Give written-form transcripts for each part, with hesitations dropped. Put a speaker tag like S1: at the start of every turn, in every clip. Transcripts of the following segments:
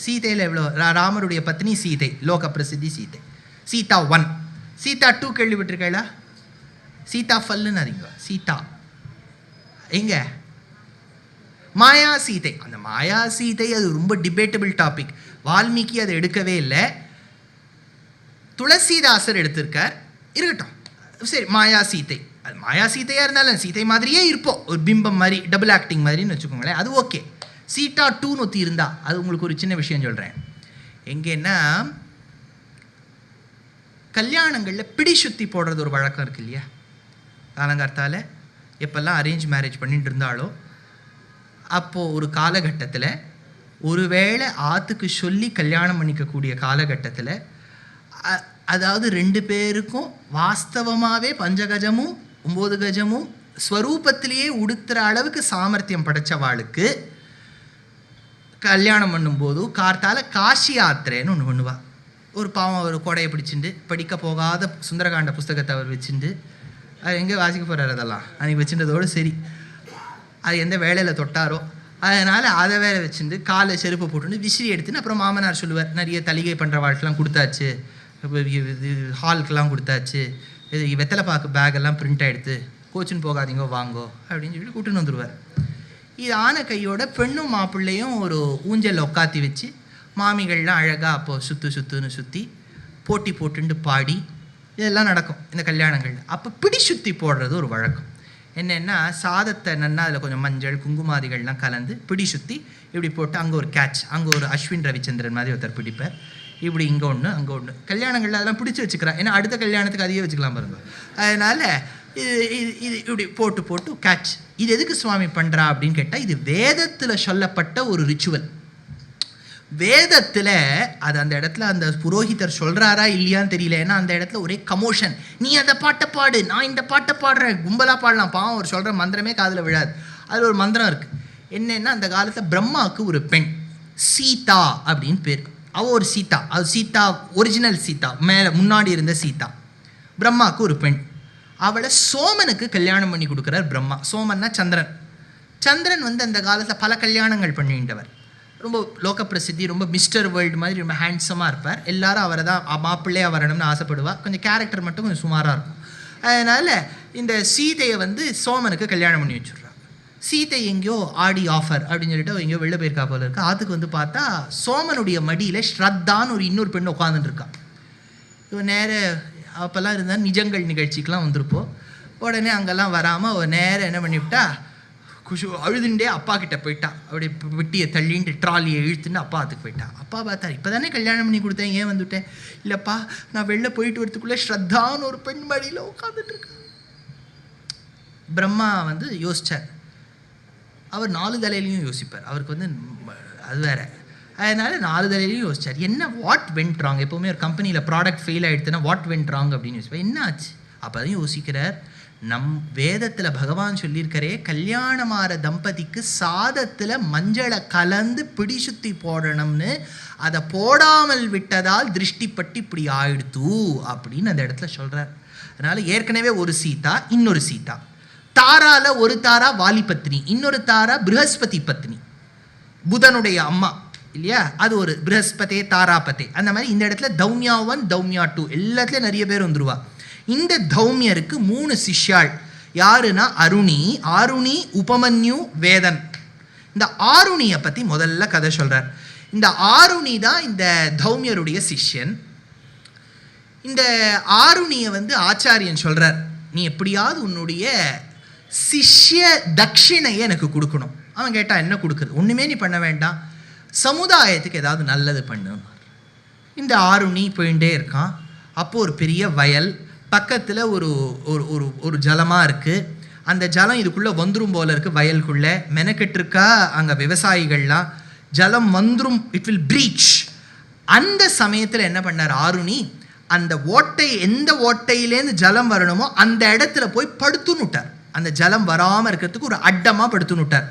S1: சீதையில் எவ்வளோ? ராமருடைய பத்னி சீதை, லோக பிரசித்தி சீதை. சீதா 1. சீதா 2 கேள்விப்பட்டிருக்கா? சீதா ஃபல்லுன்னு அறிங்க. சீதா எங்க? மாயா சீதை. அந்த மாயா சீதை அது ரொம்ப டிபேட்டபிள் டாபிக். வால்மீகி அதை எடுக்கவே இல்லை, துளசிதாசர் எடுத்திருக்கார். இருக்கட்டும், சரி. மாயா சீதை, அது மாயா சீதையாக இருந்தாலும் சீதை மாதிரியே இருப்போம், ஒரு பிம்பம் மாதிரி, டபுள் ஆக்டிங் மாதிரின்னு வச்சுக்கோங்களேன், அது ஓகே. சீதா 2 ஒத்தி இருந்தா அது உங்களுக்கு ஒரு சின்ன விஷயம் சொல்கிறேன். எங்கன்னா கல்யாணங்களில் பிடி சுற்றி போடுறது ஒரு வழக்கம் இருக்கு இல்லையா? காலங்கார்த்தால் எப்பெல்லாம் அரேஞ்ச் மேரேஜ் பண்ணிட்டு இருந்தாலோ அப்போது ஒரு காலகட்டத்தில், ஒருவேளை ஆற்றுக்கு சொல்லி கல்யாணம் பண்ணிக்கக்கூடிய காலகட்டத்தில், அதாவது 2 பேருக்கும் வாஸ்தவமாகவே பஞ்சகஜமும் 9 கஜமும் ஸ்வரூபத்திலேயே உடுத்துகிற அளவுக்கு சாமர்த்தியம் படைச்சவாளுக்கு கல்யாணம் பண்ணும்போது கார்த்தால் காஷி யாத்திரைன்னு ஒன்று பண்ணுவாள். ஒரு பாவம் ஒரு கொடையை பிடிச்சிட்டு படிக்க போகாத சுந்தரகாண்ட புஸ்தகத்தை அவர் வச்சுட்டு, அது எங்கே வாசிக்க போகிறார் அதெல்லாம் அன்றைக்கி வச்சுட்டதோடு சரி. அது எந்த வேலையில் தொட்டாரோ அதனால் அதை வேலை வச்சுட்டு காலை செருப்பை போட்டுன்னு விசிறி எடுத்துன்னு அப்புறம் மாமனார் சொல்லுவார், நிறைய தலிகை பண்ணுற வாழ்க்கெலாம் கொடுத்தாச்சு, ஹாலுக்கெல்லாம் கொடுத்தாச்சு, இது வெத்தலை பாக்கு பேக்கெல்லாம் பிரிண்ட் ஆகிடுத்து, கோச்சின்னு போகாதீங்கோ வாங்கோ அப்படின்னு சொல்லி கூட்டுன்னு வந்துடுவார். இது ஆன கையோட பெண்ணும் மாப்பிள்ளையும் ஒரு ஊஞ்சலில் உட்காத்தி வச்சு மாமிகள்லாம் அழகாக அப்போது சுற்றுன்னு சுற்றி போட்டி போட்டுண்டு பாடி இதெல்லாம் நடக்கும் இந்த கல்யாணங்கள். அப்போ பிடி சுற்றி போடுறது ஒரு வழக்கம். என்னென்னா சாதத்தை நன்னா அதில் கொஞ்சம் மஞ்சள் குங்குமாதிகள்லாம் கலந்து பிடி சுற்றி இப்படி போட்டு அங்கே ஒரு கேட்ச், அங்கே ஒரு அஸ்வின் ரவிச்சந்திரன் மாதிரி ஒருத்தர் பிடிப்பார், இப்படி இங்கே ஒன்று அங்கே ஒன்று. கல்யாணங்களில் அதெல்லாம் பிடிச்சி வச்சுக்கிறான், ஏன்னா அடுத்த கல்யாணத்துக்கு அதையே வச்சுக்கலாம் பாருங்க. அதனால் இது இப்படி போட்டு கேட்ச். இது எதுக்கு சுவாமி பண்ணுறா அப்படின்னு கேட்டால், இது வேதத்தில் சொல்லப்பட்ட ஒரு ரிச்சுவல். வேதத்தில் அது அந்த இடத்துல அந்த புரோஹிதர் சொல்கிறாரா இல்லையான்னு தெரியல, ஏன்னா அந்த இடத்துல ஒரே கமோஷன். நீ அந்த பாட்டை பாடு, நான் இந்த பாட்டை பாடுறேன், கும்பலாக பாடலாம். பாவம் அவர் சொல்கிற மந்திரமே காதில் விழாது. அதில் ஒரு மந்திரம் இருக்குது. என்னென்னா அந்த காலத்தில் பிரம்மாவுக்கு ஒரு பெண் சீதா அப்படின்னு பேர். அவள் ஒரு சீதா, அது சீதா ஒரிஜினல் சீதா, மேலே முன்னாடி இருந்த சீதா. பிரம்மாவுக்கு ஒரு பெண், அவளை சோமனுக்கு கல்யாணம் பண்ணி கொடுக்குறார் பிரம்மா. சோமன்னா சந்திரன். சந்திரன் அந்த காலத்தில் பல கல்யாணங்கள் பண்ணிட்டவர், ரொம்ப லோக பிரசித்தி, ரொம்ப மிஸ்டர் வேர்ல்டு மாதிரி ரொம்ப ஹேண்ட்ஸமாக இருப்பார். எல்லாரும் அவரை தான் மாப்பிள்ளையாக வரணும்னு ஆசைப்படுவாள். கொஞ்சம் கேரக்டர் மட்டும் கொஞ்சம் சுமாராக இருக்கும். அதனால் இந்த சீதையை சோமனுக்கு கல்யாணம் பண்ணி வச்சுட்றாங்க. சீதை எங்கேயோ ஆடி ஆஃபர் அப்படின்னு சொல்லிட்டு எங்கேயோ வெளில போயிருக்கா போல இருக்குது. ஆற்றுக்கு பார்த்தா சோமனுடைய மடியில் ஸ்ரத்தான்னு ஒரு இன்னொரு பெண் உட்காந்துட்டுருக்கான். இவன் நேரம் அப்போல்லாம் இருந்தால் நிஜங்கள் நிகழ்ச்சிக்கெலாம் வந்திருப்போம். உடனே அங்கெல்லாம் வராமல் ஒரு நேரம் என்ன பண்ணிவிட்டா, அழுதுண்டே அப்பா கிட்ட போயிட்டா. அப்படி வெட்டியை தள்ளின்ட்டு ட்ராலியை இழுத்துன்னு அப்பா அதுக்கு போயிட்டா. அப்பா பார்த்தா, இப்போ தானே கல்யாணம் பண்ணி கொடுத்தேன், ஏன் வந்துவிட்டேன்? இல்லைப்பா, நான் வெளில போயிட்டு வரத்துக்குள்ளே ஸ்ரத்தான்னு ஒரு பெண் மடியில் உட்காந்துட்டு இருக்கேன். பிரம்மா யோசிச்சார். அவர் 4 தலையிலையும் யோசிப்பார், அவருக்கு அது வேற. அதனால் 4 தலையிலையும் யோசிச்சார். என்ன வாட் வென்ட் ராங்? எப்போவுமே ஒரு கம்பெனியில் ப்ராடக்ட் ஃபெயில் ஆகிடுதுன்னா வாட் வென்ட் ராங் அப்படின்னு யோசிப்பார். என்ன ஆச்சு? அப்போ தான் யோசிக்கிறார், நம் வேதத்தில் பகவான் சொல்லியிருக்கிறே, கல்யாணமாற தம்பதிக்கு சாதத்தில் மஞ்சளை கலந்து பிடி சுற்றி போடணும்னு, அதை போடாமல் விட்டதால் திருஷ்டிப்பட்டு இப்படி ஆயிடுத்து அப்படின்னு அந்த இடத்துல சொல்கிறார். அதனால் ஏற்கனவே ஒரு சீதா, இன்னொரு சீதா. தாரால ஒரு தாரா வாலி பத்னி, இன்னொரு தாரா ப்ரஹஸ்பதி பத்னி, புதனுடைய அம்மா இல்லையா? அது ஒரு ப்ரஹஸ்பதே தாராபதே. அந்த மாதிரி இந்த இடத்துல தௌமியா 1 தௌமியா 2 எல்லாத்துலேயும் நிறைய பேர் வந்துருவா. இந்த தௌமியருக்கு 3 சிஷ்யாள். யாருன்னா அருணி, ஆருணி, உபமன்யு, வேதன். இந்த ஆருணியை பற்றி முதல்ல கதை சொல்கிறார். இந்த ஆருணி தான் இந்த தௌமியருடைய சிஷ்யன். இந்த ஆருணியை ஆச்சாரியன் சொல்கிறார், நீ எப்படியாவது உன்னுடைய சிஷ்ய தட்சிணையை எனக்கு கொடுக்கணும். அவன் கேட்டால் என்ன கொடுக்குறது? ஒன்றுமே நீ பண்ண வேண்டாம், சமுதாயத்துக்கு ஏதாவது நல்லது பண்ணு. இந்த ஆருணி போயிட்டே இருக்கான். அப்போது ஒரு பெரிய வயல் பக்கத்தில் ஒரு ஒரு ஒரு ஜலமாக இருக்குது. அந்த ஜலம் இதுக்குள்ளே வந்துடும் போல இருக்குது. வயலுக்குள்ளே மெனக்கெட்டிருக்கா அங்கே விவசாயிகள்லாம். ஜலம் வந்துடும், இட் வில் பிரீச். அந்த சமயத்தில் என்ன பண்ணார் ஆருணி, அந்த ஓட்டை, எந்த ஓட்டையிலேருந்து ஜலம் வரணுமோ அந்த இடத்துல போய் படுத்துன்னுட்டார். அந்த ஜலம் வராமல் இருக்கிறதுக்கு ஒரு அட்டமாக படுத்துன்னுட்டார்.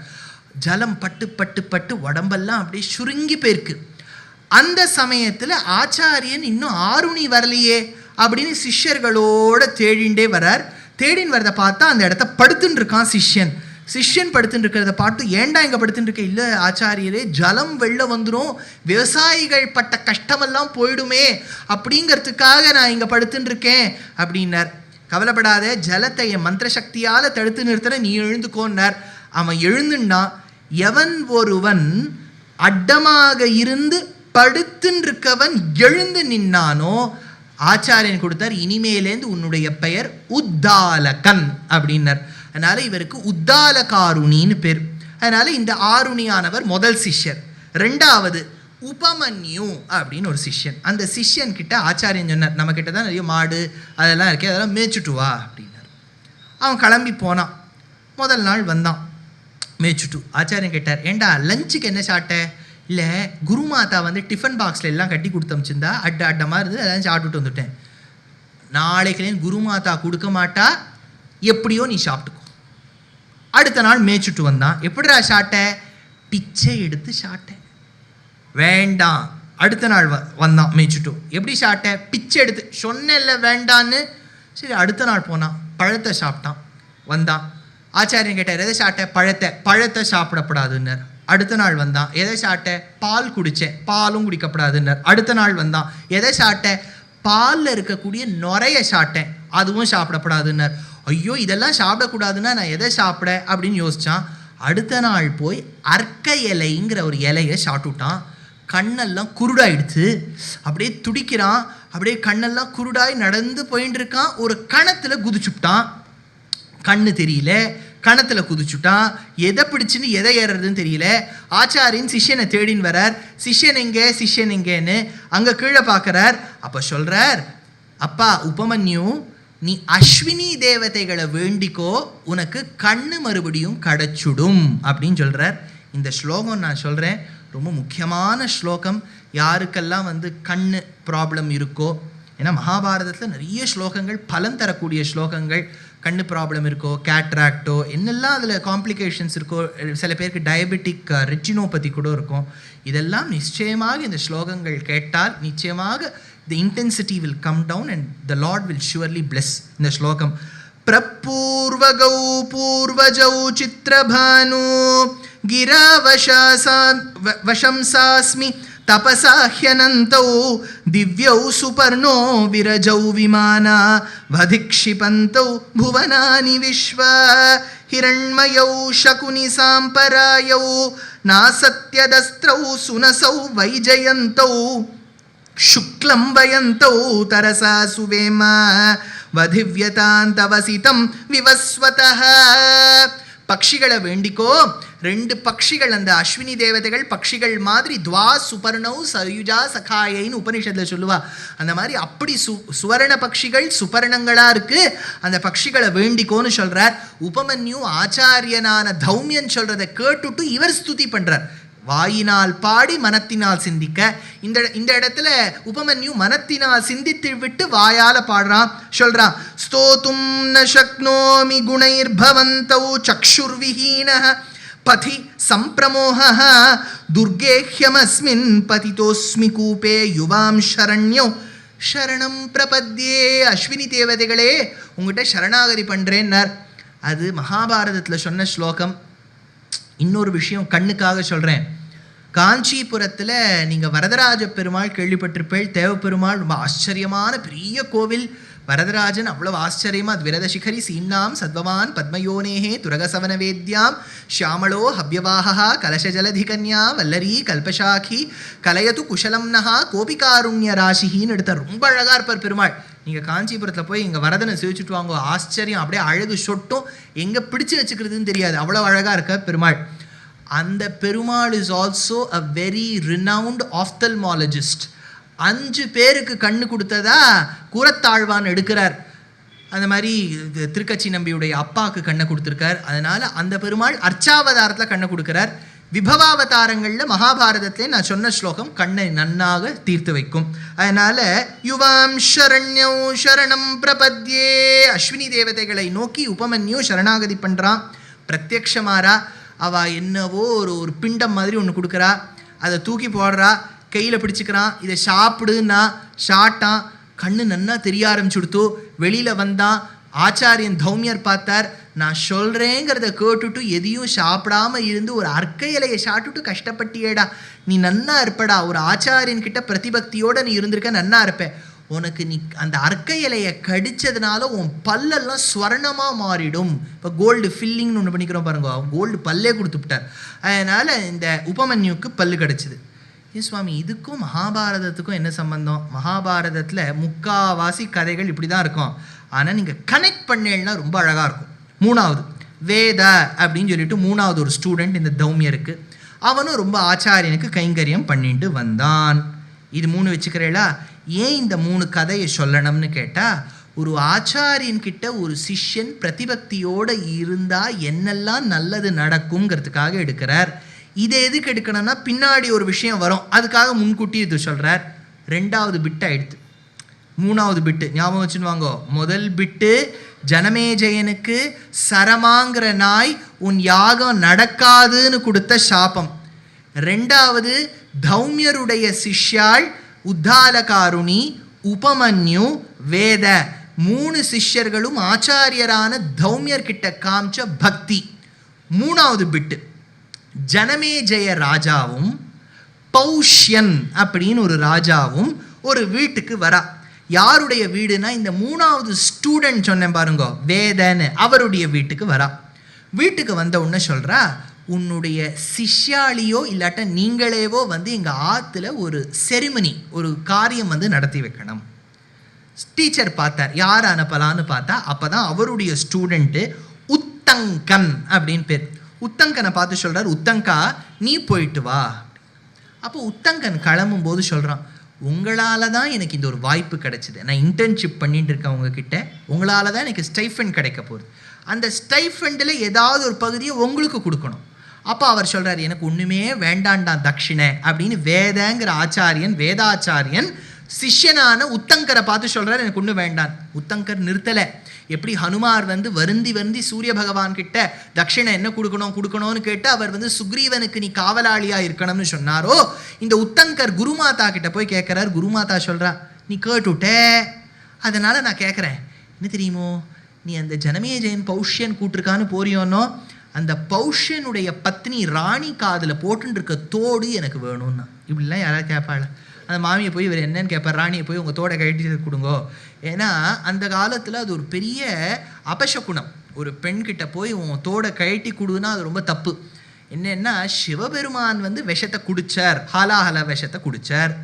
S1: ஜலம் பட்டு பட்டு பட்டு உடம்பெல்லாம் அப்படியே சுருங்கி போயிருக்கு. அந்த சமயத்தில் ஆச்சாரியன் இன்னும் ஆருணி வரலையே அப்படின்னு சிஷ்யர்களோட தேடிண்டே வரார். தேடின்னு வரதை பார்த்தா அந்த இடத்த படுத்துன்னு இருக்கான் சிஷ்யன். சிஷ்யன் படுத்துட்டு இருக்கிறத பாட்டு ஏண்டா இங்கே படுத்துட்டு இருக்க? இல்லை ஆச்சாரியரே, ஜலம் வெளில வந்துடும், விவசாயிகள் பட்ட கஷ்டமெல்லாம் போயிடுமே அப்படிங்கிறதுக்காக நான் இங்கே படுத்துட்டு இருக்கேன் அப்படின்னார். கவலைப்படாத, ஜலத்தை என் மந்திர சக்தியால் தடுத்து நிறுத்துற, நீ எழுந்துக்கோன்னார். அவன் எழுந்துன்னா, எவன் ஒருவன் அட்டமாக இருந்து படுத்துருக்கவன் எழுந்து நின்னானோ ஆச்சாரியன் கொடுத்தார், இனிமேலேந்து உன்னுடைய பெயர் உத்தாலகன் அப்படின்னார். அதனால இவருக்கு உத்தாலகாருணின்னு பேர். அதனால இந்த ஆருணியானவர் முதல் சிஷ்யர். ரெண்டாவது உபமன்யு அப்படின்னு ஒரு சிஷ்யன். அந்த சிஷ்யன் கிட்ட ஆச்சாரியன் சொன்னார், நம்ம கிட்ட தான் நிறைய மாடு அதெல்லாம் இருக்கே, அதெல்லாம் மேய்ச்சுட்டு வா அப்படின்னார். அவன் கிளம்பி போனான். முதல் நாள் வந்தான், மேய்ச்சுட்டு. ஆச்சாரியன் கேட்டார், ஏண்டா லஞ்சுக்கு என்ன சாப்பிட்ட? இல்லை, குருமாதா வந்து டிஃபன் பாக்ஸில் எல்லாம் கட்டி கொடுத்து அமிச்சிருந்தா, அட்டமாக இருந்து அதெல்லாம் சாப்பிட்டுட்டு வந்துட்டேன். நாளைக்குலேயும் குருமாதா கொடுக்க மாட்டா, எப்படியோ நீ சாப்பிட்டுக்கோ. அடுத்த நாள் மேய்ச்சுட்டு வந்தான். எப்படிடா சாப்பிட்ட? பிச்சை எடுத்து சாப்பிட்டேன். வேண்டாம். அடுத்த நாள் வந்தான் மேய்ச்சுட்டு. எப்படி சாப்பிட்ட? பிச்சை எடுத்து. சொன்னேன்ல வேண்டான்னு. சரி, அடுத்த நாள் போனான், பழத்தை சாப்பிட்டான். வந்தான், ஆச்சாரியன் கேட்டார், எதை சாப்பிட்ட? பழத்தை சாப்பிடப்படாதுன்னார். அடுத்த நாள் வந்தான், எதை சாப்பிட்ட? பால் குடித்தேன், பாலும் குடிக்கப்படாதுன்னார். அடுத்த நாள் வந்தான், எதை சாப்பிட்ட? பாலில் இருக்கக்கூடிய நுரைய சாப்பிட்டேன், அதுவும் சாப்பிடப்படாதுன்னார். ஐயோ, இதெல்லாம் சாப்பிடக்கூடாதுன்னா நான் எதை சாப்பிட அப்படின்னு யோசித்தான். அடுத்த நாள் போய் அர்க்க இலைங்கிற ஒரு இலையை சாப்பிட்டுட்டான். கண்ணெல்லாம் குருடாயிடுச்சு, அப்படியே துடிக்கிறான். அப்படியே கண்ணெல்லாம் குருடாய் நடந்து போயின்னு இருக்கான். ஒரு கணத்தில் குதிச்சுட்டான், கண்ணு தெரியல, கணத்தில் குதிச்சுட்டான். எதை பிடிச்சின்னு எதை ஏறுறதுன்னு தெரியல. ஆச்சாரியன் சிஷ்யனை தேடின்னு வரார். சிஷ்யன் எங்கேன்னு அங்கே கீழே பார்க்குறார். அப்போ சொல்கிறார், அப்பா உபமன்யு, நீ அஸ்வினி தேவதைகளை வேண்டிக்கோ, உனக்கு கண்ணு மறுபடியும் கிடைச்சுடும் அப்படின்னு சொல்கிறார். இந்த ஸ்லோகம் நான் சொல்கிறேன், ரொம்ப முக்கியமான ஸ்லோகம். யாருக்கெல்லாம் வந்து கண்ணு ப்ராப்ளம் இருக்கோ, ஏன்னா மகாபாரதத்தில் நிறைய ஸ்லோகங்கள் பலன் தரக்கூடிய ஸ்லோகங்கள். கண்ணு ப்ராப்ளம் இருக்கோ, கேட்ராக்டோ, என்னெல்லாம் அதில் காம்ப்ளிகேஷன்ஸ் இருக்கோ, சில பேருக்கு டயபெட்டிக் ரெட்டினோபதி கூட இருக்கும். இதெல்லாம் நிச்சயமாக இந்த ஸ்லோகங்கள் கேட்டால் நிச்சயமாக the intensity will come down and the Lord will surely bless. இந்த ஸ்லோகம், பிரபூர்வகௌ பூர்வஜௌ சித்ரபானு கிரா வசம்சாஸ்மி தபசாஹ்யனந்தௌ திவ்யௌ சுபர்ணோ விரஜௌ விமானா வதிக்ஷிபந்தௌ புவனானி விஸ்வ ஹிரண்மயௌ சகுனி சாம்பராயௌ நாசத்யதஸ்த்ரௌ சுனசௌ வைஜயந்தௌ शुक्लं वयन्तौ तरसा सुवेम वधिव्यतान्तवसितं विवस्वतः. பக்ஷிகளை வேண்டிக்கோ. ரெண்டு பக்ஷிகள், அந்த அஸ்வினி தேவதைகள் பக்ஷிகள் மாதிரி, துவா சுபர்ணௌ சயுஜா சகாயின்னு உபனிஷத்தில் சொல்லுவா. அந்த மாதிரி அப்படி சுவர்ண பக்ஷிகள் சுபர்ணங்களாக இருக்குது, அந்த பக்ஷிகளை வேண்டிக்கோன்னு சொல்கிறார். உபமன்யு ஆச்சாரியனான தௌமியன் சொல்கிறத கேட்டுட்டு இவர் ஸ்துதி பண்ணுறார். வாயினால் பாடி மனத்தினால் சிந்திக்க. இந்த இடத்துல உபமன்யு மனத்தினால் சிந்தித்து விட்டு வாயால் பாடுறான். சொல்றான், ஸ்தோதும் ந சக்னோமி குணைர்பவந்தௌ சக்ஷுர்விஹீனஹ பதி சம்பிரமோஹஹ துர்கேஹ்யமஸ்மின் பதிதோஸ்மி கூபே யுவாம் சரண்யோ சரணம் பிரபத்யே. அஸ்வினி தேவதைகளே, உங்ககிட்ட சரணாகதி பண்ணுறேன்னார். அது மகாபாரதத்தில் சொன்ன ஸ்லோகம். இன்னொரு விஷயம் கண்ணுக்காக சொல்கிறேன். காஞ்சிபுரத்தில் நீங்கள் வரதராஜ பெருமாள் கேள்விப்பட்டிருப்பேள். தேவப்பெருமாள் ரொம்ப ஆச்சரியமான பெரிய கோவில். வரதராஜன் அவ்வளவு ஆச்சரியமாக, விரதசிகரி சீன்னாம் சத்வவான் பத்மயோனேஹே துரகசவன வேத்யாம் ஷியாமளோ ஹவ்யவாஹா கலசஜலதிகன்யா வல்லரி கல்பசாக்கி கலையது குஷலம் நகா கோபிகாருண்ய ராசின்னு எடுத்தார். ரொம்ப அழகாக இருப்பார் பெருமாள். நீங்கள் காஞ்சிபுரத்தில் போய் இங்கே வரதனை சேவிச்சுட்டு வாங்க, ஆச்சரியம். அப்படியே அழகு சொட்டும், எங்கே பிடிச்சி வச்சுக்கிறதுன்னு தெரியாது, அவ்வளோ அழகாக இருக்க பெருமாள். அந்த Perumal is also a very renowned ophthalmologist. 5 பேருக்கு கண்ணு கொடுத்ததா கூரத்தாழ்வான் எடுக்கிறார். அந்த மாதிரி திருக்கச்சி நம்பியுடைய அப்பாவுக்கு கண்ணை கொடுத்துருக்கார். அதனால் அந்த பெருமாள் அர்ச்சாவதாரத்தில் கண்ணை கொடுக்குறார். விபவாவதாரங்களில் மகாபாரதத்திலே நான் சொன்ன ஸ்லோகம் கண்ணை நன்னாக தீர்த்து வைக்கும். அதனால் யுவாம் ஷரண்யோ சரணம் பிரபத்யே. அஸ்வினி தேவதைகளை நோக்கி உபமன்யு சரணாகதி பண்ணுறான். பிரத்யக்ஷமாரா அவள் என்னவோ ஒரு பிண்டம் மாதிரி ஒன்று கொடுக்குறா. அதை தூக்கி போடுறா, கையில் பிடிச்சிக்கிறான். இதை சாப்பிடுன்னா சாட்டான். கண்ணு நன்னா தெரிய ஆரம்பிச்சுடுத்து. வெளியில் வந்தான். ஆச்சாரியன் தௌமியர் பார்த்தார். நான் சொல்கிறேங்கிறத கேட்டுட்டு எதையும் சாப்பிடாம இருந்து ஒரு அர்க்க இலையை சாப்பிட்டுட்டு கஷ்டப்பட்டியேடா, நீ நன்னா இருப்படா, ஒரு ஆச்சாரியன்கிட்ட பிரதிபக்தியோடு நீ இருந்திருக்க, நன்னா இருப்ப. உனக்கு நீ அந்த அர்க்க இலையை கடித்ததுனால உன் பல்லெல்லாம் ஸ்வர்ணமாக மாறிடும். இப்போ கோல்டு ஃபில்லிங்னு ஒன்று பண்ணிக்கிறோம் பாருங்க, கோல்டு பல்லே கொடுத்துட்டார். அதனால் இந்த உபமன்யுக்கு பல்லு கிடச்சிது. ஏன் சுவாமி, இதுக்கும் மகாபாரதத்துக்கும் என்ன சம்பந்தம்? மகாபாரதத்தில் முக்காவாசி கதைகள் இப்படி தான் இருக்கும். ஆனால் நீங்கள் கனெக்ட் பண்ணேன்னா ரொம்ப அழகாக இருக்கும். மூணாவது வேத அப்படின்னு சொல்லிட்டு மூணாவது ஒரு ஸ்டூடெண்ட் இந்த தௌமியருக்கு, அவனும் ரொம்ப ஆச்சாரியனுக்கு கைங்கரியம் பண்ணிட்டு வந்தான். இது 3 வச்சுக்கிறேளா? ஏன் இந்த 3 கதையை சொல்லணும்னு கேட்டால், ஒரு ஆச்சாரியன்கிட்ட ஒரு சிஷ்யன் பிரதிபக்தியோடு இருந்தால் என்னெல்லாம் நல்லது நடக்குங்கிறதுக்காக எடுக்கிறார். இதை எதுக்கு எடுக்கணும்னா பின்னாடி ஒரு விஷயம் வரும், அதுக்காக முன்கூட்டி இது சொல்கிறார். 2வது பிட்டு ஆயிடுத்து. 3வது பிட்டு ஞாபகம் வச்சுன்னு வாங்கோ. முதல் பிட்டு ஜனமேஜயனுக்கு சரமாங்கிற நாய் உன் யாகம் நடக்காதுன்னு கொடுத்த சாபம். 2வது தௌமியருடைய சிஷ்யாள் உத்தாலகாருணி, உபமன்யு, வேத 3 சிஷ்யர்களும் ஆச்சாரியரான தௌமியர்கிட்ட காமிச்ச பக்தி. 3வது பிட்டு ஜனமேஜய ராஜாவும் பௌஷ்யன் அப்படின்னு ஒரு ராஜாவும் ஒரு வீட்டுக்கு வரா. யாருடைய வீடுனா இந்த 3வது ஸ்டூடெண்ட் சொன்னேன் பாருங்க, வேதன்னு, அவருடைய வீட்டுக்கு வரா. வீட்டுக்கு வந்த உடனே சொல்கிறா, உன்னுடைய சிஷ்யாலியோ இல்லாட்ட நீங்களேவோ வந்து எங்கள் ஆற்றுல ஒரு செரிமனி, ஒரு காரியம் வந்து நடத்தி வைக்கணும். டீச்சர் பார்த்தார், யார் அனுப்பலான்னு பார்த்தா அப்போ தான் அவருடைய ஸ்டூடெண்ட்டு உத்தங்கன் அப்படின்னு பேர். உத்தங்கனை பார்த்து சொல்கிறார், உத்தங்கா நீ போயிட்டு வா. அப்போ உத்தங்கன் கிளம்பும் போது சொல்கிறான், உங்களால் தான் எனக்கு இந்த ஒரு வாய்ப்பு கிடைச்சிது. நான் இன்டர்ன்ஷிப் பண்ணிட்டு இருக்கேன் உங்ககிட்ட, உங்களால் தான் எனக்கு ஸ்டைஃபண்ட் கிடைக்க போகுது. அந்த ஸ்டைஃபண்டில் ஏதாவது ஒரு பகுதியை உங்களுக்கு கொடுக்கணும். அப்போ அவர் சொல்கிறார், எனக்கு ஒன்றுமே வேண்டாண்டான் தட்சிணை அப்படின்னு வேதங்கிற ஆச்சாரியன், வேதாச்சாரியன் சிஷ்யனான உத்தங்கரை பார்த்து சொல்கிறார், எனக்கு ஒன்றும் வேண்டான். உத்தங்கர் நிறுத்தலை. எப்படி ஹனுமார் வந்து வருந்தி சூரிய பகவான் கிட்ட தட்சிணை என்ன கொடுக்கணும்னு கேட்டு அவர் வந்து சுக்ரீவனுக்கு நீ காவலாளியாக இருக்கணும்னு சொன்னாரோ, இந்த உத்தங்கர் குருமாதா கிட்ட போய் கேட்குறார். குருமாதா சொல்கிறா, நீ கேட்டுட்டே, அதனால் நான் கேட்குறேன், என்ன தெரியுமோ, நீ அந்த ஜனமேஜயன் பௌஷ்யன் கூட்டிருக்கான்னு போறியோன்னோ, அந்த பௌஷ்யனுடைய பத்னி ராணி காதில் போட்டுருக்க தோடு எனக்கு வேணும்னா. இப்படிலாம் யாராவது கேட்பாள்? அந்த மாமியை போய் இவர் என்னன்னு கேட்பார், ராணியை போய் உங்கள் தோடை கழட்டி கொடுங்கோ. ஏன்னா அந்த காலத்தில் அது ஒரு பெரிய அபசகுணம். ஒரு பெண்கிட்ட போய் உன் தோடை கழட்டி கொடுன்னா அது ரொம்ப தப்பு. என்னென்னா, சிவபெருமான் வந்து விஷத்தை குடித்தார், ஹாலாஹல விஷத்தை குடித்தார்.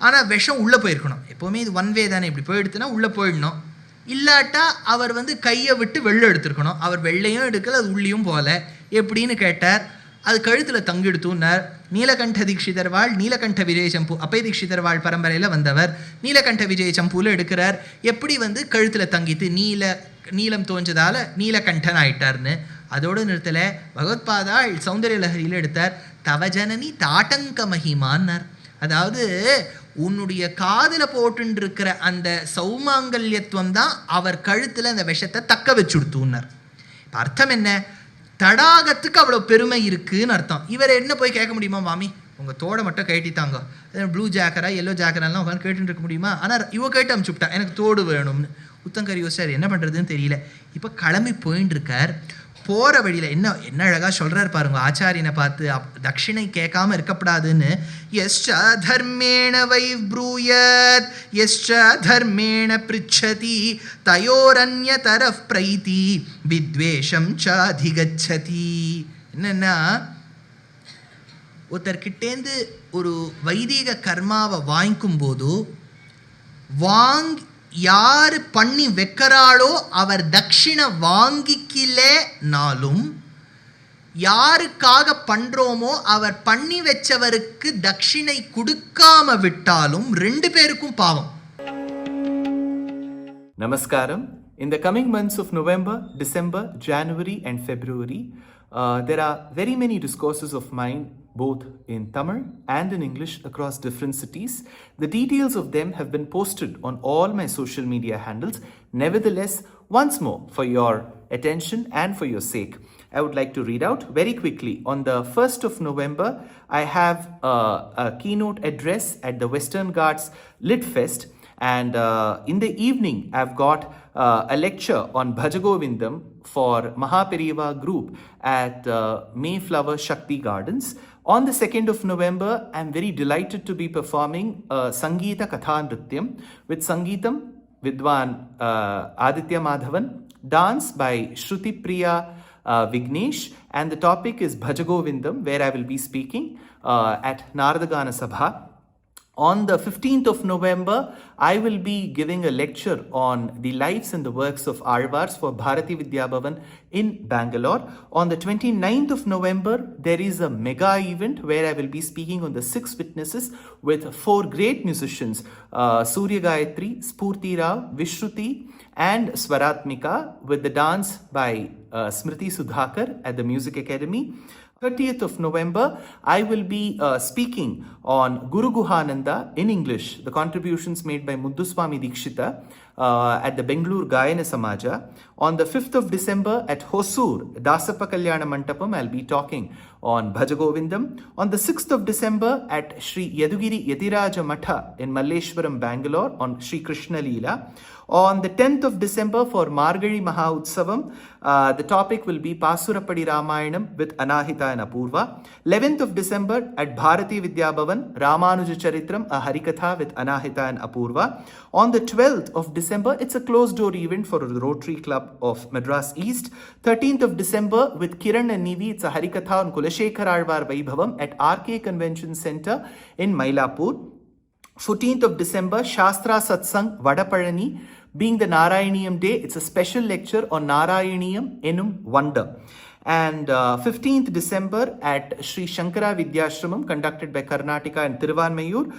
S1: ஆனால் விஷம் உள்ளே போயிருக்கணும். எப்போவுமே இது ஒன் வே தானே, இப்படி போயிடுத்துனா உள்ளே போயிடணும். இல்லாட்டா அவர் வந்து கையை விட்டு வெள்ளை எடுத்துருக்கணும். அவர் வெள்ளையும் எடுக்கல, அது உள்ளியும் போகல. எப்படின்னு கேட்டார். அது கழுத்தில் தங்கிடுத்துன்னார். நீலகண்ட தீட்சிதர் வாழ் நீலகண்ட விஜய சம்பு, அப்பை தீட்சிதர் வாழ் பரம்பரையில் வந்தவர். நீலகண்ட விஜய சம்பூவில் எடுக்கிறார். எப்படி வந்து கழுத்தில் தங்கித்து நீலம் தோஞ்சதால் நீலகண்டன் ஆயிட்டார்னு. அதோடு நிறுத்தலை. பகவத்பாதாள் சௌந்தர்ய லஹரியில் எடுத்தார். தவஜனனி தாட்டங்க மகிமான்னார். அதாவது உன்னுடைய காதில் போட்டுருக்கிற அந்த சௌமாங்கல்யத்துவம் தான் அவர் கழுத்தில் அந்த விஷத்தை தக்க வச்சுடுத்துன்னார். இப்போ அர்த்தம் என்ன? தடாகத்துக்கு அவ்வளோ பெருமை இருக்குன்னு அர்த்தம். இவர் என்ன போய் கேட்க முடியுமா, மாமி உங்கள் தோடை மட்டும் கேட்டித்தாங்க, ப்ளூ ஜாக்கரா எல்லோ ஜாக்கரெல்லாம் உட்காந்து கேட்டுட்டு இருக்க முடியுமா? ஆனால் இவ கேட்டு அனுப்பிச்சுட்டா, எனக்கு தோடு வேணும்னு. உத்தங்கர் யோசிச்சார், என்ன பண்ணுறதுன்னு தெரியல. இப்போ கிளம்பி போயின்னு இருக்கார். போகிற வழியில் என்ன அழகாக சொல்கிறார் பாருங்க ஆச்சாரியனை பார்த்து, தட்சிணை கேட்காம இருக்கப்படாதுன்னு. யஸ்ச தர்மேண வை ப்ரூயத் யஸ்ச தர்மேண பிருச்சதி தயோரன்ய தரஃப் பிரைதி வித்வேஷம் ச அதிகச்சதி. என்னன்னா, ஒருத்தர்கிட்டேந்து ஒரு வைதிக கர்மாவை வாங்கிக்கும் போது யார் பண்ணி வைக்கிறாளோ அவர் தட்சிணை வாங்கிக்கலனாலும், யாருக்காக பண்ணுறோமோ அவர் பண்ணி வச்சவருக்கு தட்சிணை கொடுக்காம விட்டாலும் 2 பேருக்கும் பாவம்.
S2: Namaskaram. In the coming months of November, December, January and February, there are very many discourses of mine, both in Tamil and in English, across different cities. The details of them have been posted on all my social media handles. Nevertheless, once more, for your attention and for your sake, I would like to read out very quickly. On the 1st of November, I have a keynote address at the Western Ghats Lit Fest, And in the evening, I've got a lecture on Bhajagovindam for Mahaperiva group at Mayflower Shakti Gardens. On the 2nd of November, I'm very delighted to be performing Sangeeta Katha Nrityam with Sangeetam Vidwan Aditya Madhavan, dance by Shruti Priya Vignesh, and the topic is Bhajagovindam, where I will be speaking at Naradagana Sabha. On the 15th of November, I will be giving a lecture on the lives and the works of Alvars for Bharati Vidya Bhavan in Bangalore. On the 29th of November, there is a mega event where I will be speaking on the 6 witnesses with 4 great musicians, Surya Gayatri, Spurti Rao, Vishruti and Swaratmika, with the dance by Smriti Sudhakar at the Music Academy. 30th of November, I will be speaking on Guru Guhananda in English, the contributions made by Mudduswami Dikshita at the Bengaluru Gayana Samaja. On the 5th of December at Hosur, Dasappa Kalyana Mantapam, I'll be talking on Bhajagovindam. On the 6th of December at Sri Yadugiri Yatiraja Matha in Malleshwaram, Bangalore on Sri Krishna Leela. On the 10th of December for Margari Maha Utsavam, the topic will be Pasurappadi Ramayanam with Anahita and Apurva. 11th of December at Bharati Vidya Bhavan, Ramanuja Charitram, a Harikatha with Anahita and Apurva. On the 12th of December, it's a closed door event for the Rotary Club of Madras East. 13th of December with Kiran and Nivi, it's a Harikatha on Kulashekar Alvar Vaibhavam at RK Convention Center in Mylapore. 14th of December, Shastra Satsang Vadapalani. Being the Narayaniyam day, it's a special lecture on Narayaniyam Enum Wonder. And 15th December at Sri Shankara Vidyashramam, conducted by Karnataka and Tiruvanmayur,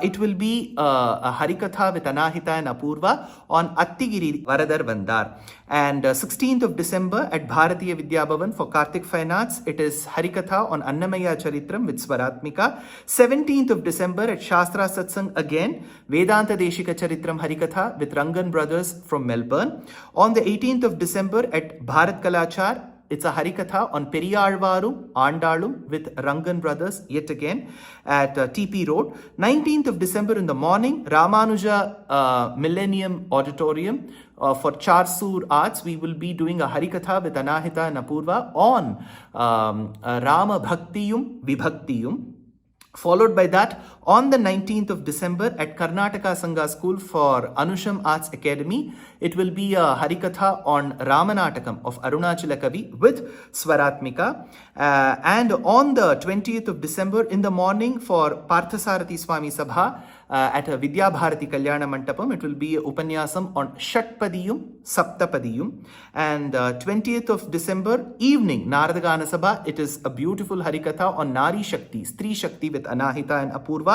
S2: it will be a Harikatha with Anahita and Apurva on Attigiri Varadar Vandar. And 16th of December at Bharatiya Vidya Bhavan for Karthik Fine Arts, it is Harikatha on Annamaya Charitram with Swaratmika. 17th of December at Shastra Satsang again, Vedanta Deshika Charitram Harikatha with Rangan Brothers from Melbourne. On the 18th of December at Bharat Kalachar, it's a Harikatha on Periyalvarum, Andalum with Rangan Brothers yet again at TP Road. 19th of December in the morning, Ramanuja Millennium Auditorium for Charsur Arts. We will be doing a Harikatha with Anahita and Apurva on Rama Bhaktiyum Vibhaktiyum. Followed by that, on the 19th of December at Karnataka Sangha School for Anusham Arts Academy, it will be a Harikatha on Ramanatakam of Arunachala Kavi with Swaratmika. And on the 20th of December in the morning for Parthasarathi Swami Sabha at Vidya Bharati Kalyana Mantapam, it will be Upanyasam on Shatpadiyum, Saptapadiyum. And 20th of December evening, Naradagana Sabha, it is a beautiful Harikatha on Nari Shakti, Stri Shakti with Anahita and Apurva.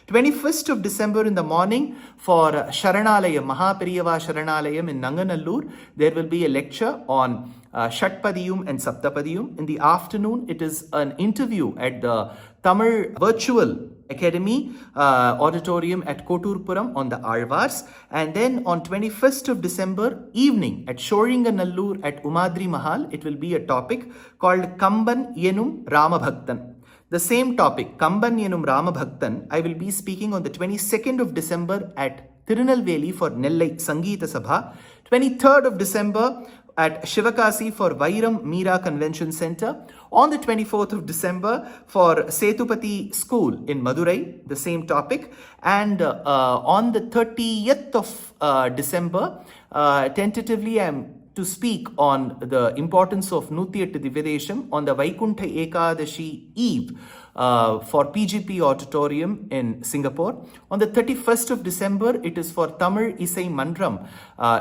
S2: 21st of December in the morning for Sharanalayam, Mahaperiyava Sharanalayam in Nanganallur, there will be a lecture on Shatpadiyum and Saptapadiyum. In the afternoon, it is an interview at the Tamil Virtual Academy Auditorium at Koturpuram on the Alvars. And then on 21st of December evening at Shoringanallur at Umadri Mahal, it will be a topic called Kamban Yenum Ramabhaktan. The same topic, Kamban Yenum Ramabhaktan, I will be speaking on the 22nd of December at Tirunelveli for Nellai Sangeeta Sabha. 23rd of December at Shivakasi for Vairam Meera Convention Center. On the 24th of December for Setupati School in Madurai, the same topic. And on the 30th of December, tentatively I am to speak on the importance of Nutyattu Divyadesham on the Vaikuntha Ekadashi Eve for PGP Auditorium in Singapore. On the 31st of December, it is for Tamil Isai Mandram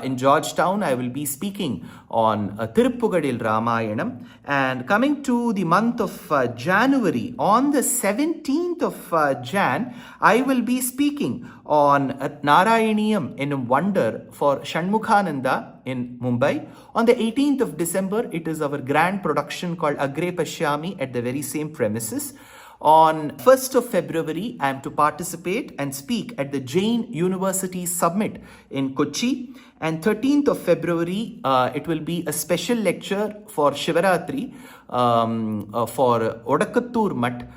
S2: in Georgetown. I will be speaking on Tiruppugadil Ramayanam. And coming to the month of January, on the 17th of Jan, I will be speaking on Narayaniyam in Wonder for Shanmukhananda in Mumbai. On the 18th of December, it is our grand production called Agre Pashyami at the very same premises. On 1st of February, I am to participate and speak at the Jain University Summit in Kochi. And 13th of February, it will be a special lecture for Shivaratri for Odakattur Mutt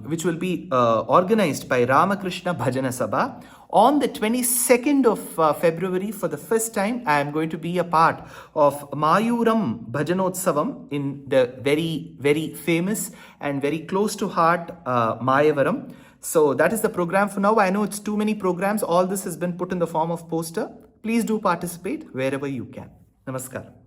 S2: which will be organized by Ramakrishna Bhajana Sabha. On the 22nd of February, for the first time, I am going to be a part of Mayuram Bhajanotsavam in the very, very famous and very close to heart Mayavaram. So that is the program for now. I know it's too many programs. All this has been put in the form of poster. Please do participate wherever you can. Namaskar.